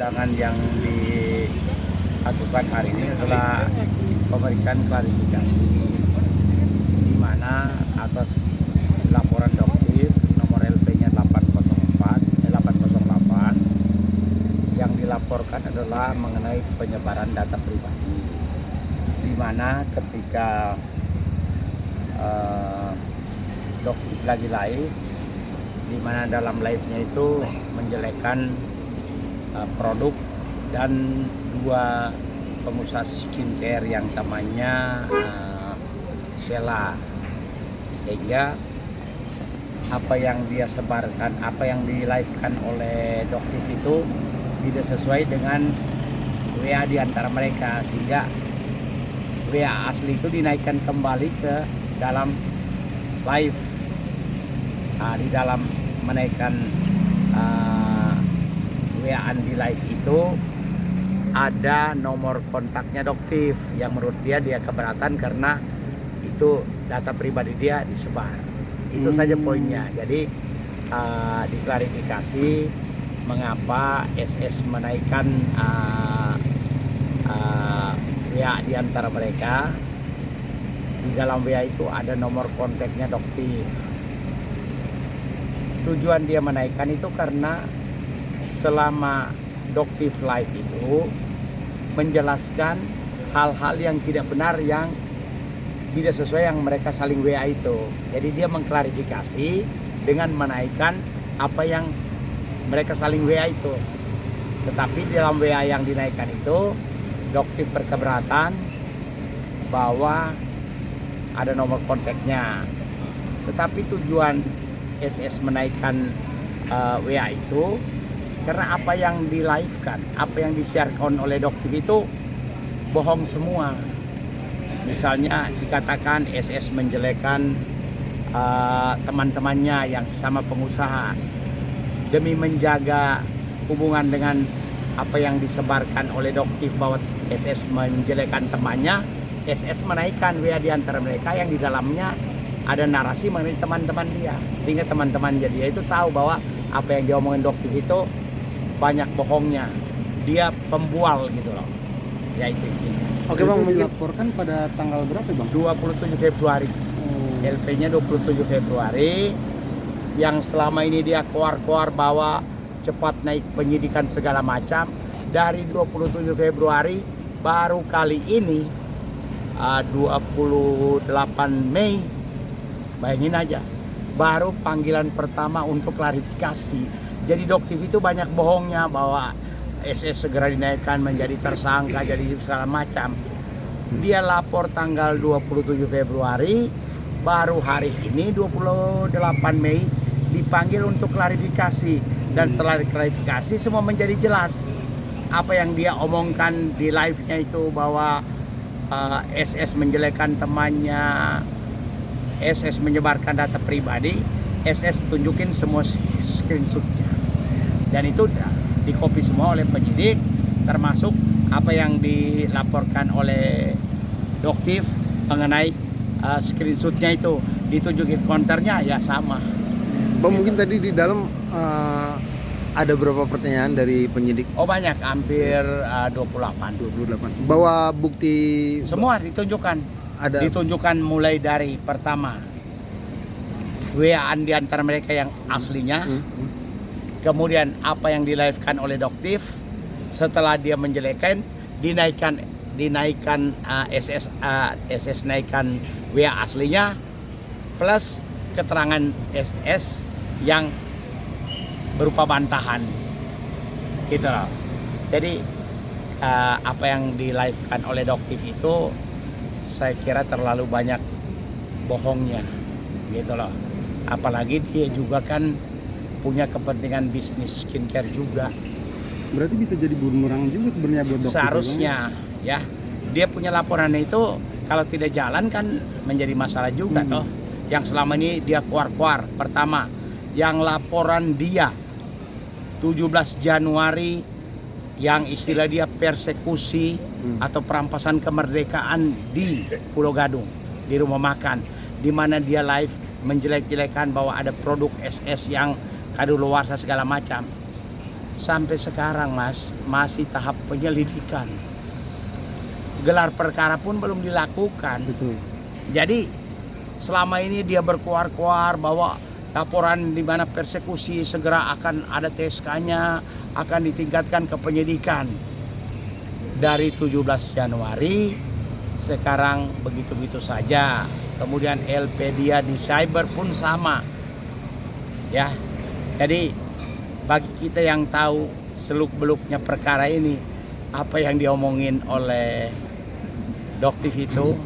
Undangan yang dilakukan hari ini adalah pemeriksaan klarifikasi di mana atas laporan Doktif nomor LP-nya 808 yang dilaporkan adalah mengenai penyebaran data pribadi, di mana ketika Doktif lagi live, di mana dalam live-nya itu menjelekkan produk dan dua pengusaha skincare yang namanya Sheila, sehingga apa yang dia sebarkan, apa yang di live-kan oleh Doktif itu tidak sesuai dengan WA di antara mereka, sehingga WA asli itu dinaikkan kembali ke dalam live. Di dalam menaikkan WA-an di live itu ada nomor kontaknya Doktif yang menurut dia keberatan karena itu data pribadi dia disebar. Itu saja poinnya. Jadi diklarifikasi mengapa SS menaikkan WA di antara mereka. Di dalam WA itu ada nomor kontaknya Doktif. Tujuan dia menaikkan itu karena selama Doktif live itu menjelaskan hal-hal yang tidak benar, yang tidak sesuai yang mereka saling WA itu. Jadi dia mengklarifikasi dengan menaikkan apa yang mereka saling WA itu. Tetapi dalam WA yang dinaikkan itu Doktif berkeberatan bahwa ada nomor kontaknya. Tetapi tujuan SS menaikkan WA itu karena apa yang di live-kan, apa yang disiarkan oleh Doktif itu bohong semua. Misalnya dikatakan SS menjelekkan teman-temannya yang sama pengusaha demi menjaga hubungan dengan apa yang disebarkan oleh Doktif bahwa SS menjelekkan temannya. SS menaikkan WA di antara mereka yang di dalamnya ada narasi mengenai teman-teman dia, sehingga teman-teman dia itu tahu bahwa apa yang diomongin Doktif itu banyak bohongnya, dia pembual gitu loh. Ya itu. Oke Bang, dilaporkan pada tanggal berapa Bang? 27 Februari. LP-nya 27 Februari. Yang selama ini dia koar-koar bahwa cepat naik penyidikan segala macam. Dari 27 Februari baru kali ini 28 Mei, bayangin aja, baru panggilan pertama untuk klarifikasi. Jadi Doktif itu banyak bohongnya bahwa SS segera dinaikkan menjadi tersangka, jadi segala macam. Dia lapor tanggal 27 Februari, baru hari ini 28 Mei dipanggil untuk klarifikasi. Dan setelah klarifikasi semua menjadi jelas. Apa yang dia omongkan di live-nya itu bahwa SS menjelekkan temannya, SS menyebarkan data pribadi, SS tunjukin semua screenshotnya. Dan itu di copy semua oleh penyidik, termasuk apa yang dilaporkan oleh Doktif mengenai screenshotnya itu, ditunjukin counternya ya sama. Bang, mungkin tadi di dalam ada berapa pertanyaan dari penyidik? Oh banyak, hampir 28. Bawa bukti semua ditunjukkan. Ada ditunjukkan mulai dari pertama WA-an di antara mereka yang aslinya. Kemudian apa yang di-live-kan oleh Doktif, setelah dia menjelekkan, dinaikkan SS naikkan WA aslinya, plus keterangan SS yang berupa bantahan, gitu loh. Jadi apa yang di-live-kan oleh Doktif itu saya kira terlalu banyak bohongnya, gitu loh. Apalagi dia juga kan punya kepentingan bisnis skincare juga. Berarti bisa jadi bumerang juga sebenarnya buat Doktif. Seharusnya ya, dia punya laporan itu Kalau tidak jalan kan menjadi masalah juga toh. Yang selama ini dia keluar-keluar. Pertama, yang laporan dia 17 Januari yang istilah dia persekusi atau perampasan kemerdekaan di Pulau Gadung, di rumah makan, di mana dia live menjelek-jelekan bahwa ada produk SS yang kadaluarsa segala macam. Sampai sekarang Mas, masih tahap penyelidikan. Gelar perkara pun belum dilakukan. Betul. Jadi selama ini dia berkuar-kuar bahwa laporan di mana persekusi segera akan ada TSK-nya, akan ditingkatkan ke penyidikan. Dari 17 Januari sekarang begitu-begitu saja. Kemudian LP dia di cyber pun sama. Ya. Jadi bagi kita yang tahu seluk-beluknya perkara ini, apa yang diomongin oleh Doktiv itu,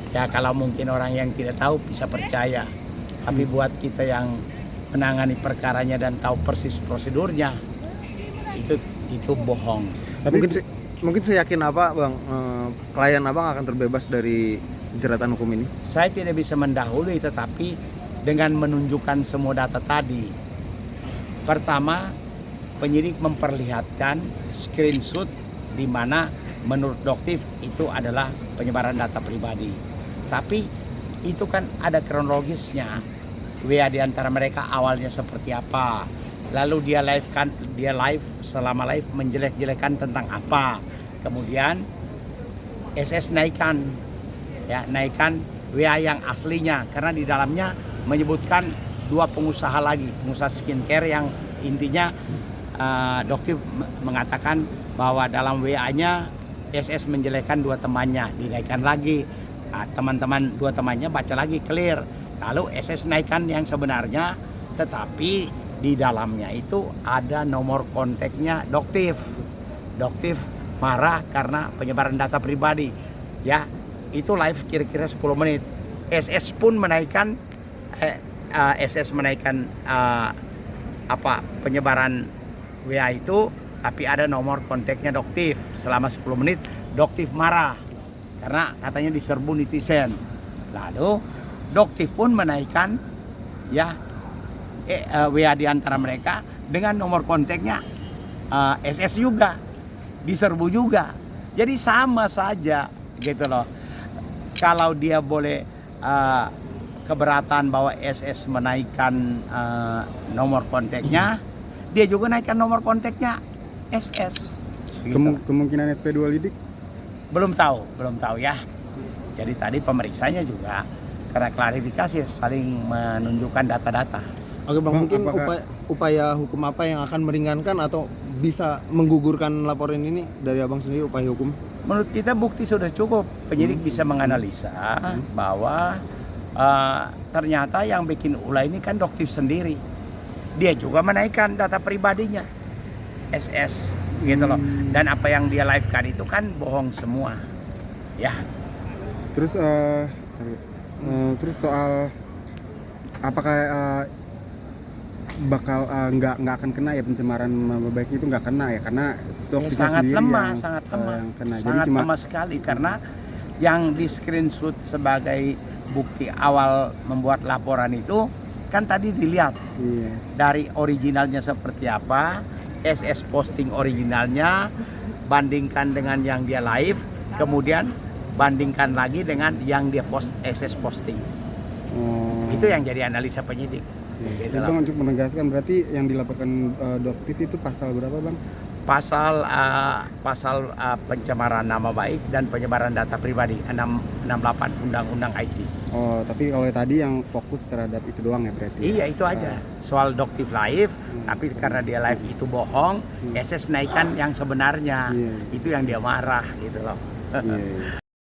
ya kalau mungkin orang yang tidak tahu bisa percaya. Tapi buat kita yang menangani perkaranya dan tahu persis prosedurnya, itu bohong. Mungkin saya yakin apa Bang, klien Abang akan terbebas dari jeratan hukum ini? Saya tidak bisa mendahului, tetapi dengan menunjukkan semua data tadi. Pertama, penyidik memperlihatkan screenshot di mana menurut Doktiv itu adalah penyebaran data pribadi. Tapi itu kan ada kronologisnya. WA di antara mereka awalnya seperti apa. Lalu dia live selama live menjelek-jelekan tentang apa. Kemudian SS naikkan WA yang aslinya karena di dalamnya menyebutkan dua pengusaha lagi, pengusaha skincare yang intinya Doktiv mengatakan bahwa dalam WA-nya SS menjelekkan dua temannya, dinaikkan lagi. Nah, teman-teman dua temannya baca lagi clear. Lalu SS naikkan yang sebenarnya, tetapi di dalamnya itu ada nomor kontaknya Doktiv. Doktiv marah karena penyebaran data pribadi. Ya, itu live kira-kira 10 menit. SS pun menaikkan penyebaran WA itu, tapi ada nomor kontaknya Doktiv. Selama 10 menit Doktiv marah karena katanya diserbu netizen. Lalu Doktiv pun menaikkan WA di antara mereka dengan nomor kontaknya SS juga, diserbu juga. Jadi sama saja gitu loh. Kalau dia boleh keberatan bahwa SS menaikkan nomor kontaknya, dia juga naikkan nomor kontaknya SS. Gitu. Kemungkinan SP2 lidik? Belum tahu ya. Jadi tadi pemeriksanya juga karena klarifikasi saling menunjukkan data-data. Oke Bang, mungkin upaya hukum apa yang akan meringankan atau bisa menggugurkan laporan ini dari Abang sendiri, upaya hukum? Menurut kita bukti sudah cukup. Penyidik bisa menganalisa bahwa ternyata yang bikin ulah ini kan Doktiv sendiri. Dia juga menaikkan data pribadinya SS gitu loh. Dan apa yang dia live-kan itu kan bohong semua. Ya. Terus soal apakah bakal nggak akan kena ya pencemaran nama baik itu, nggak kena ya karena sangat lemah, sangat lemah, yang kena. Sangat jadi lemah sekali karena yang di screenshot sebagai bukti awal membuat laporan itu kan tadi dilihat dari originalnya seperti apa, SS posting originalnya, bandingkan dengan yang dia live, kemudian bandingkan lagi dengan yang dia SS posting. Itu yang jadi analisa penyidik. Gitu Bang, untuk menegaskan berarti yang dilaporkan Doktiv itu pasal berapa Bang? Pasal pencemaran nama baik dan penyebaran data pribadi 668 Undang-Undang IT. Oh, tapi kalau tadi yang fokus terhadap itu doang ya berarti? Iya, itu aja. Soal Doktiv live, tapi karena dia live itu bohong, SS naikkan yang sebenarnya. Itu yang dia marah gitu loh.